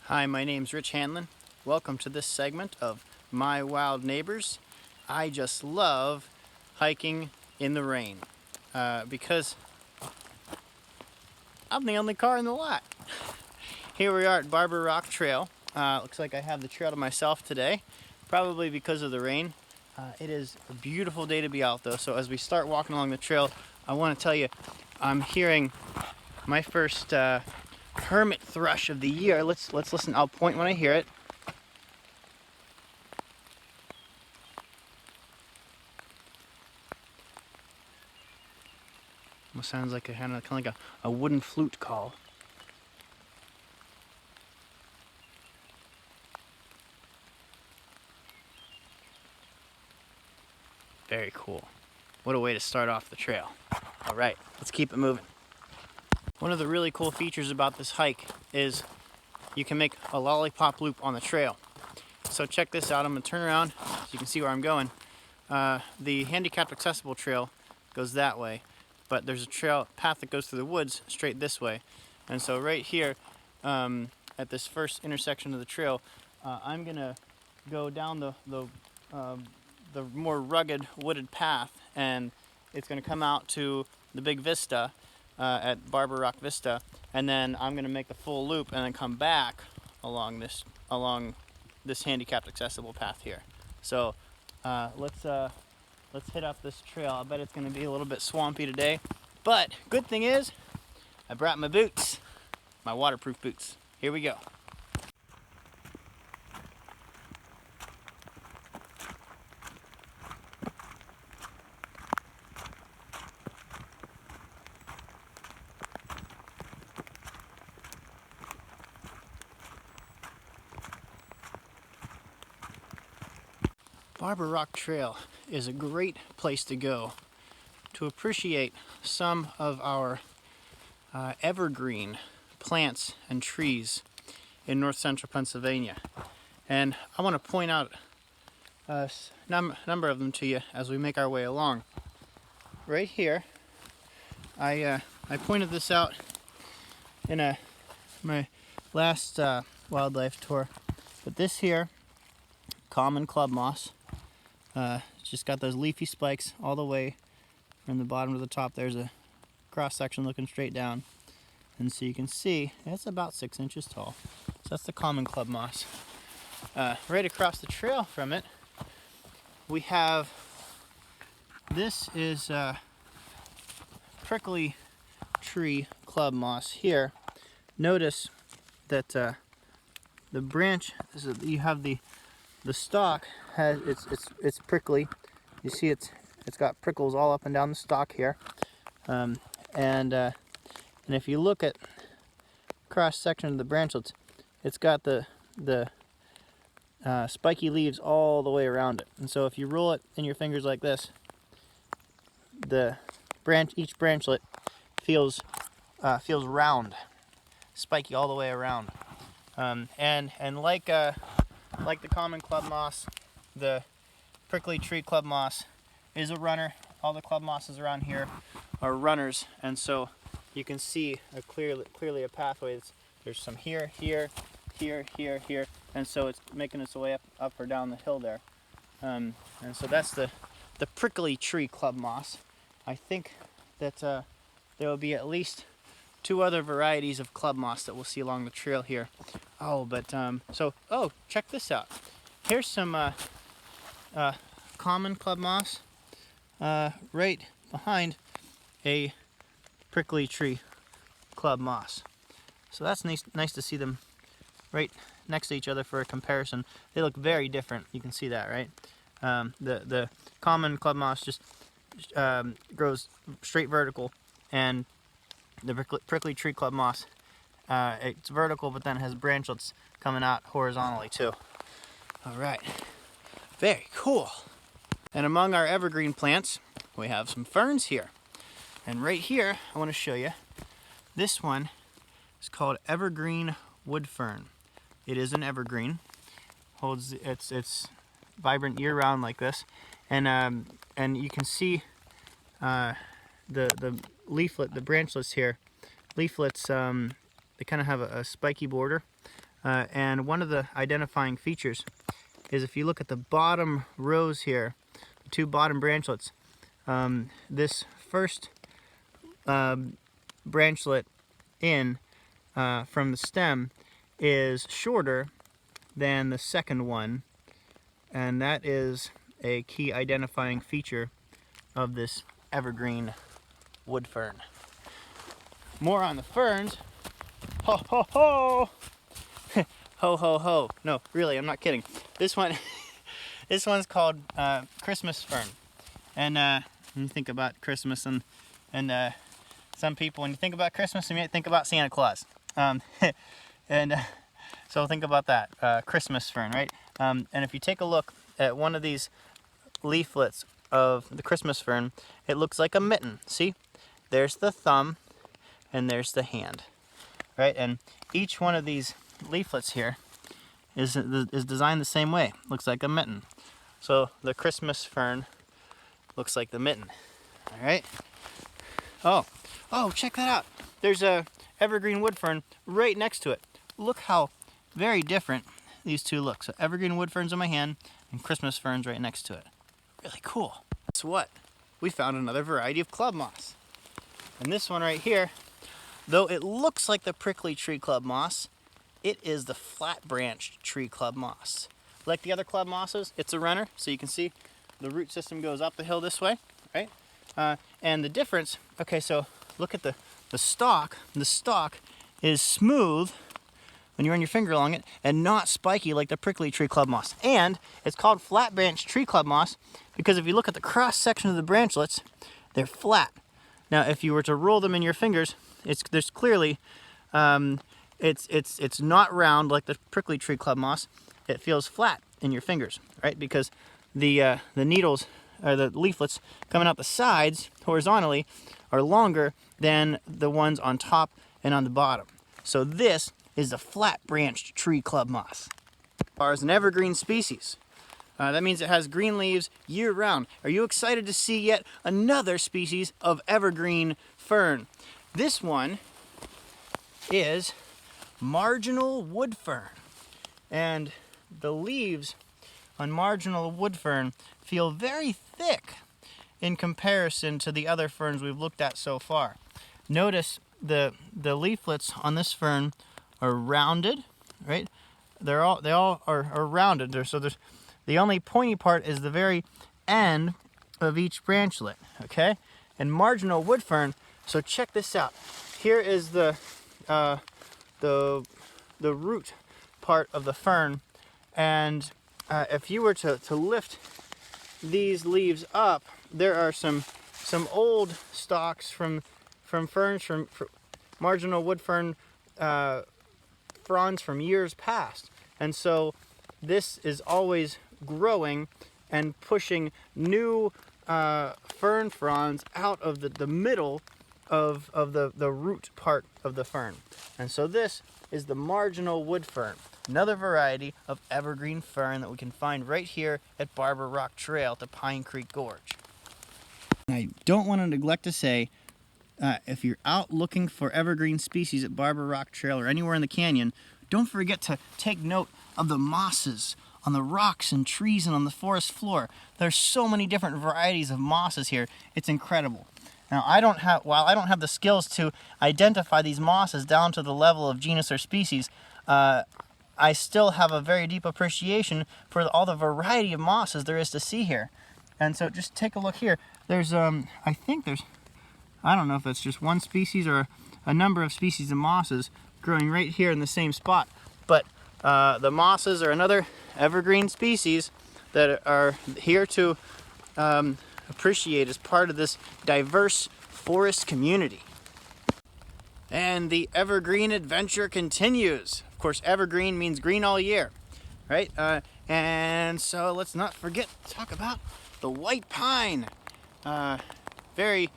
Hi, my name's Rich Hanlon. Welcome to this segment of My Wild Neighbors. I just love hiking in the rain because I'm the only car in the lot. Here we are at Barbour Rock Trail. Looks like I have the trail to myself today, probably because of the rain. It is a beautiful day to be out though, so as we start walking along the trail, I want to tell you I'm hearing my first hermit thrush of the year. Let's listen. I'll point when I hear it. Almost sounds like kind of like a wooden flute call. Very cool. What a way to start off the trail. All right, let's keep it moving. One of the really cool features about this hike is you can make a lollipop loop on the trail. So check this out. I'm gonna turn around so you can see where I'm going. The handicapped accessible trail goes that way, but there's a path that goes through the woods straight this way. And so right here, at this first intersection of the trail, I'm gonna go down the more rugged wooded path, and it's gonna come out to the big vista at Barbour Rock Vista, and then I'm gonna make the full loop and then come back along this handicapped accessible path here. So let's hit up this trail. I bet it's gonna be a little bit swampy today, but good thing is I brought my boots, my waterproof boots. Here we go. Barbour Rock Trail is a great place to go to appreciate some of our evergreen plants and trees in north central Pennsylvania. And I want to point out a number of them to you as we make our way along. Right here, I pointed this out in my last wildlife tour, but this here, common club moss, just got those leafy spikes all the way from the bottom to the top. There's a cross section looking straight down, and so you can see it's about 6 inches tall. So that's the common club moss. Right across the trail from it, we have this is prickly tree club moss here. Notice that the branch you have the stalk has it's prickly. You see it's got prickles all up and down the stalk here, and if you look at cross section of the branchlets, it's got the spiky leaves all the way around it. And so if you roll it in your fingers like this, each branchlet feels round, spiky all the way around, and like the common club moss, the prickly tree club moss is a runner. All the club mosses around here are runners, and so you can see clearly a pathway. There's some here, and so it's making its way up or down the hill there. And so that's the prickly tree club moss. I think that there will be at least 2 other varieties of club moss that we'll see along the trail here. Check this out. Here's some common club moss right behind a prickly tree club moss. So that's nice to see them right next to each other for a comparison. They look very different. You can see that, right? The common club moss just grows straight vertical, and the prickly tree club moss, it's vertical, but then has branchlets coming out horizontally too. All right, very cool. And among our evergreen plants, we have some ferns here. And right here, I want to show you. This one is called evergreen wood fern. It is an evergreen. It's vibrant year-round like this, and you can see the leaflet, the branchlets here. Leaflets, they kind of have a spiky border, And one of the identifying features is if you look at the bottom rows here, the two bottom branchlets, this first branchlet in from the stem is shorter than the second one, and that is a key identifying feature of this evergreen wood fern. More on the ferns. Ho ho ho! Ho ho ho! No, really, I'm not kidding. This one, this one's called Christmas fern, and when you think about Christmas and some people, when you think about Christmas, you might think about Santa Claus, and so think about that Christmas fern, right? And if you take a look at one of these leaflets of the Christmas fern, it looks like a mitten. See, there's the thumb, and there's the hand, right? And each one of these leaflets here is designed the same way. Looks like a mitten. So the Christmas fern looks like the mitten. All right. Oh, check that out. There's a evergreen wood fern right next to it. Look how very different these two look. So evergreen wood ferns in my hand and Christmas ferns right next to it. Really cool. Guess what? We found another variety of club moss. And this one right here, though it looks like the prickly tree club moss, it is the flat-branched tree club moss. Like the other club mosses, it's a runner, so you can see the root system goes up the hill this way, right? And the difference, okay, so look at the stalk. The stalk is smooth when you run your finger along it and not spiky like the prickly tree club moss. And it's called flat-branched tree club moss because if you look at the cross-section of the branchlets, they're flat. Now, if you were to roll them in your fingers, there's clearly, it's not round like the prickly tree club moss. It feels flat in your fingers, right? Because the needles, or the leaflets coming out the sides horizontally are longer than the ones on top and on the bottom. So this is the flat-branched tree club moss. Barbour is an evergreen species. That means it has green leaves year-round. Are you excited to see yet another species of evergreen fern? This one is marginal wood fern. And the leaves on marginal wood fern feel very thick in comparison to the other ferns we've looked at so far. Notice the leaflets on this fern are rounded, right? They all are rounded. So there's the only pointy part is the very end of each branchlet, okay? And marginal wood fern, so check this out. Here is the root part of the fern, and if you were to lift these leaves up, there are some old stalks from ferns, from marginal wood fern fronds from years past. And so this is always growing and pushing new fern fronds out of the middle of the root part of the fern. And so this is the marginal wood fern, another variety of evergreen fern that we can find right here at Barbour Rock Trail to Pine Creek Gorge. I don't want to neglect to say, if you're out looking for evergreen species at Barbour Rock Trail or anywhere in the canyon, don't forget to take note of the mosses on the rocks and trees and on the forest floor. There's so many different varieties of mosses here. It's incredible. Now, while I don't have the skills to identify these mosses down to the level of genus or species, I still have a very deep appreciation for all the variety of mosses there is to see here. And so just take a look here. There's, I don't know if it's just one species or a number of species of mosses growing right here in the same spot. But the mosses are another evergreen species that are here to appreciate as part of this diverse forest community. And the evergreen adventure continues. Of course, evergreen means green all year, right? And so let's not forget to talk about the white pine. Very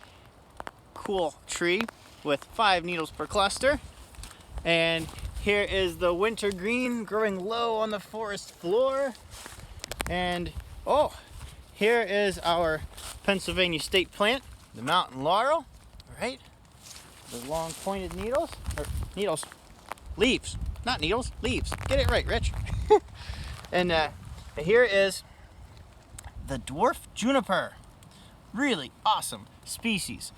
cool tree with 5 needles per cluster. And here is the wintergreen growing low on the forest floor. And here is our Pennsylvania state plant, the mountain laurel, right? The long pointed leaves. not needles, leaves. Get it right, Rich. And here is the dwarf juniper. Really awesome species.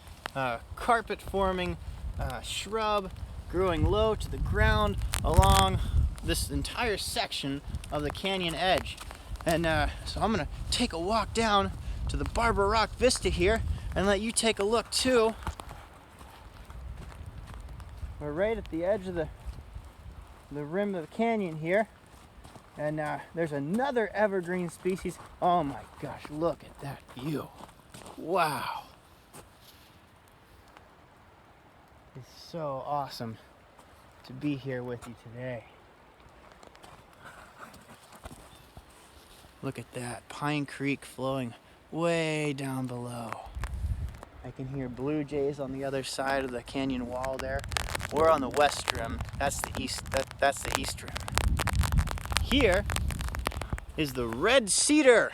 Carpet forming shrub growing low to the ground along this entire section of the canyon edge. And so I'm gonna take a walk down to the Barbour Rock Vista here and let you take a look too. We're right at the edge of the rim of the canyon here, and there's another evergreen species. Oh my gosh, look at that view. Wow. It's so awesome to be here with you today. Look at that, Pine Creek flowing way down below. I can hear blue jays on the other side of the canyon wall there. We're on the west rim. That's the east. That's the east rim. Here is the red cedar.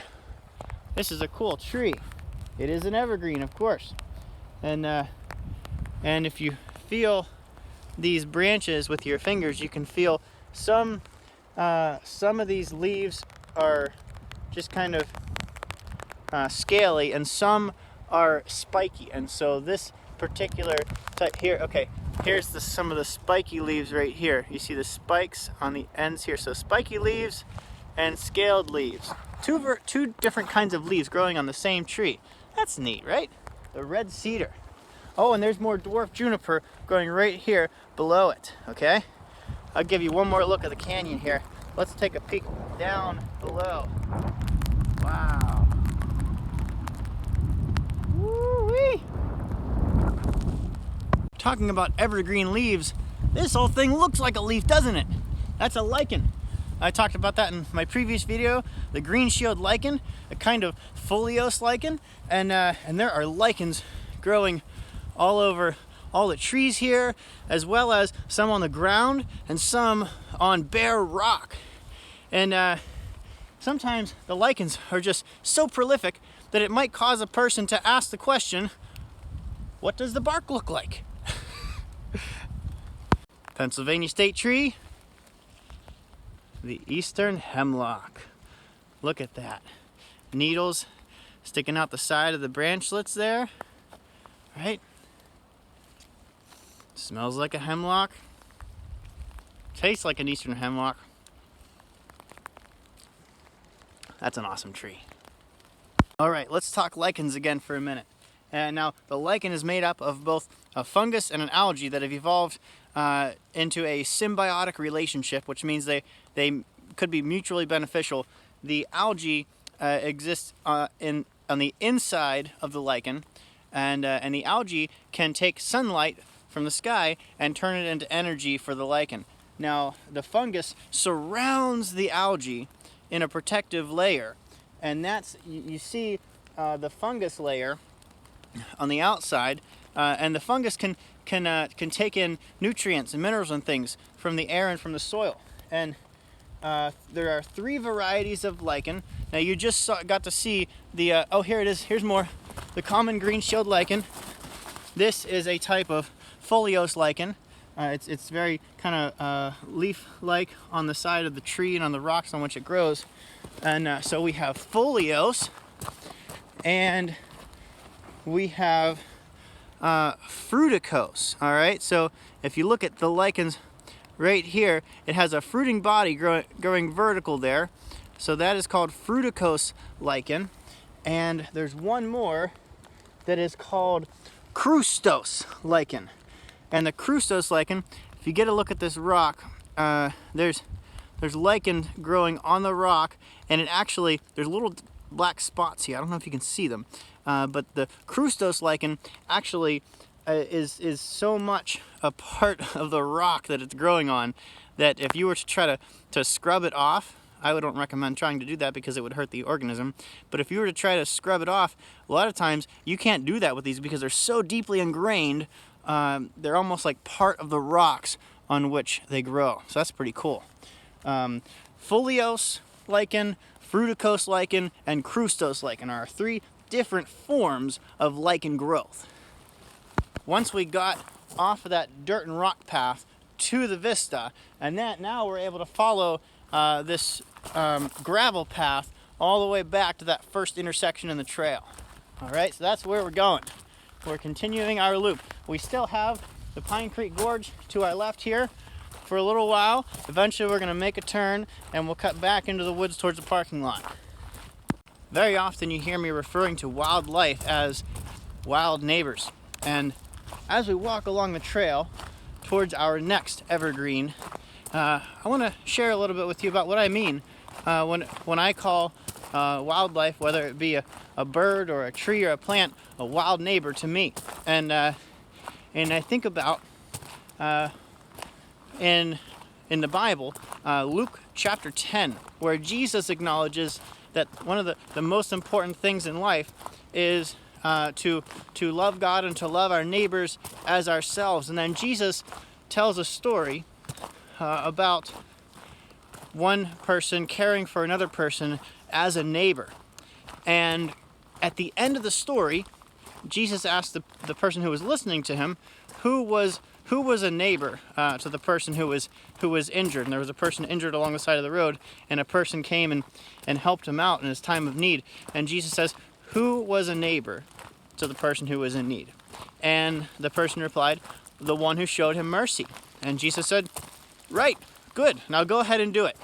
This is a cool tree. It is an evergreen, of course. And if you feel these branches with your fingers, you can feel some of these leaves are just kind of scaly, and some are spiky. And so this particular type here, okay, here's some of the spiky leaves right here. You see the spikes on the ends here. So spiky leaves and scaled leaves. Two different kinds of leaves growing on the same tree. That's neat, right? The red cedar. Oh, and there's more dwarf juniper growing right here below it, okay? I'll give you one more look at the canyon here. Let's take a peek down below. Wow. Woo-wee! Talking about evergreen leaves, this whole thing looks like a leaf, doesn't it? That's a lichen. I talked about that in my previous video, the green shield lichen, a kind of foliose lichen, and there are lichens growing all over all the trees here, as well as some on the ground and some on bare rock. And sometimes the lichens are just so prolific that it might cause a person to ask the question, what does the bark look like? Pennsylvania state tree, the eastern hemlock. Look at that. Needles sticking out the side of the branchlets there, right? Smells like a hemlock. Tastes like an eastern hemlock. That's an awesome tree. All right, let's talk lichens again for a minute. And now the lichen is made up of both a fungus and an algae that have evolved into a symbiotic relationship, which means they could be mutually beneficial. The algae exists on the inside of the lichen, and the algae can take sunlight from the sky and turn it into energy for the lichen. Now, the fungus surrounds the algae in a protective layer, and that's, you see the fungus layer on the outside, and the fungus can take in nutrients and minerals and things from the air and from the soil. And there are 3 varieties of lichen. Now you just got to see the oh, here it is. Here's more. The common green shield lichen. This is a type of foliose lichen. It's very kind of leaf-like on the side of the tree and on the rocks on which it grows. And so we have foliose, and we have fruticose. All right, so if you look at the lichens right here, it has a fruiting body growing vertical there, so that is called fruticose lichen. And there's one more that is called crustose lichen. And the crustose lichen, if you get a look at this rock, there's lichen growing on the rock, and it actually, there's little black spots here. I don't know if you can see them, but the crustose lichen actually is so much a part of the rock that it's growing on that if you were to try to scrub it off, I don't recommend trying to do that because it would hurt the organism. But if you were to try to scrub it off, a lot of times you can't do that with these because they're so deeply ingrained. They're almost like part of the rocks on which they grow. So that's pretty cool. Foliose lichen, fruticose lichen, and crustose lichen are 3 different forms of lichen growth. Once we got off of that dirt and rock path to the vista, and that now we're able to follow this gravel path all the way back to that first intersection in the trail. All right, so that's where we're going. We're continuing our loop. We still have the Pine Creek Gorge to our left here for a little while. Eventually we're going to make a turn and we'll cut back into the woods towards the parking lot. Very often you hear me referring to wildlife as wild neighbors. And as we walk along the trail towards our next evergreen, I want to share a little bit with you about what I mean when I call wildlife, whether it be a bird or a tree or a plant, a wild neighbor to me. And I think about in the Bible, Luke chapter 10, where Jesus acknowledges that one of the most important things in life is to love God and to love our neighbors as ourselves. And then Jesus tells a story about one person caring for another person as a neighbor. And at the end of the story, Jesus asked the person who was listening to him who was a neighbor to the person who was injured. And there was a person injured along the side of the road, and a person came and helped him out in his time of need. And Jesus says, who was a neighbor to the person who was in need? And the person replied, the one who showed him mercy. And Jesus said, right, good, now go ahead and do it.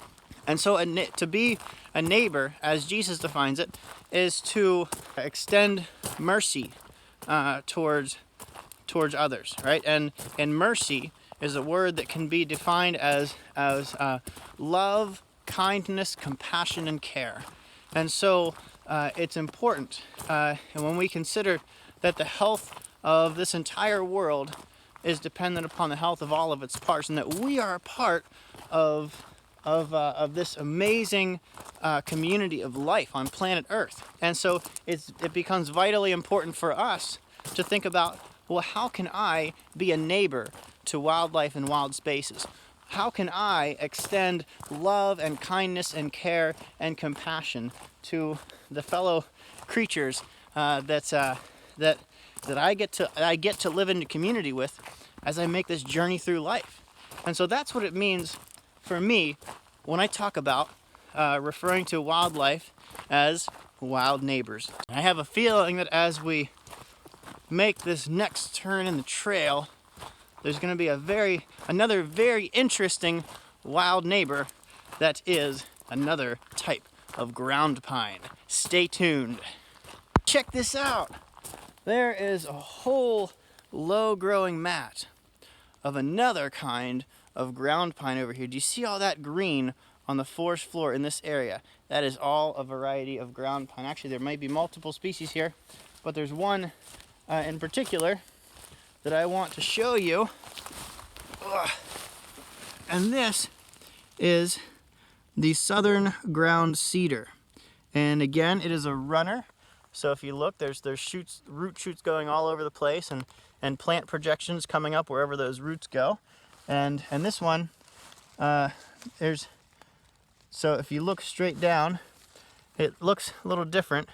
And so to be a neighbor, as Jesus defines it, is to extend mercy towards others, right? And mercy is a word that can be defined as love, kindness, compassion, and care. And so it's important, and when we consider that the health of this entire world is dependent upon the health of all of its parts, and that we are a part of this amazing community of life on planet Earth. And so it becomes vitally important for us to think about, well, how can I be a neighbor to wildlife and wild spaces? How can I extend love and kindness and care and compassion to the fellow creatures that I get to live in community with as I make this journey through life? And so that's what it means for me when I talk about referring to wildlife as wild neighbors. I have a feeling that as we make this next turn in the trail, there's going to be another very interesting wild neighbor that is another type of ground pine. Stay tuned. Check this out. There is a whole low-growing mat of another kind of ground pine over here. Do you see all that green on the forest floor in this area? That is all a variety of ground pine. Actually, there might be multiple species here, but there's one in particular that I want to show you. And this is the southern ground cedar. And again, it is a runner. So if you look, there's root shoots going all over the place, and plant projections coming up wherever those roots go. And this one, so if you look straight down, it looks a little different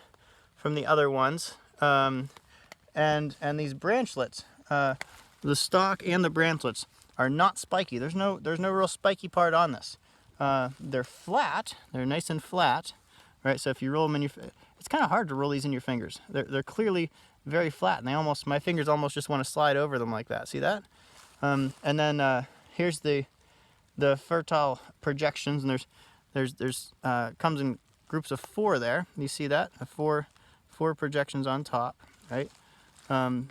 from the other ones. And these branchlets, the stalk and the branchlets are not spiky. There's no real spiky part on this. They're flat. They're nice and flat, right? So if you roll them in it's kind of hard to roll these in your fingers. They're clearly very flat, and my fingers almost just want to slide over them like that. See that? And then here's the fertile projections, and there's comes in groups of 4 there. You see that? Four projections on top, right?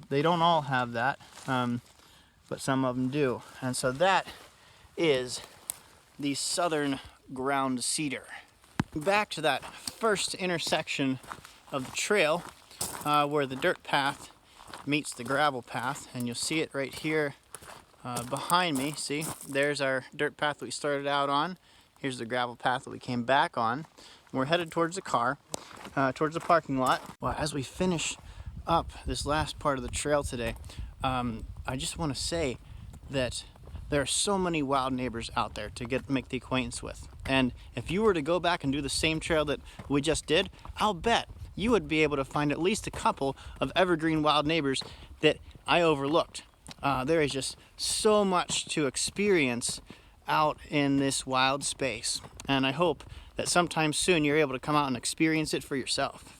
They don't all have that, but some of them do. And so that is the southern ground cedar. Back to that first intersection of the trail where the dirt path meets the gravel path, and you'll see it right here behind me. See, there's our dirt path that we started out on. Here's the gravel path that we came back on. We're headed towards the car, towards the parking lot. Well, as we finish up this last part of the trail today, I just want to say that there are so many wild neighbors out there to make the acquaintance with. And if you were to go back and do the same trail that we just did, I'll bet you would be able to find at least a couple of evergreen wild neighbors that I overlooked. There is just so much to experience out in this wild space, and I hope that sometime soon you're able to come out and experience it for yourself.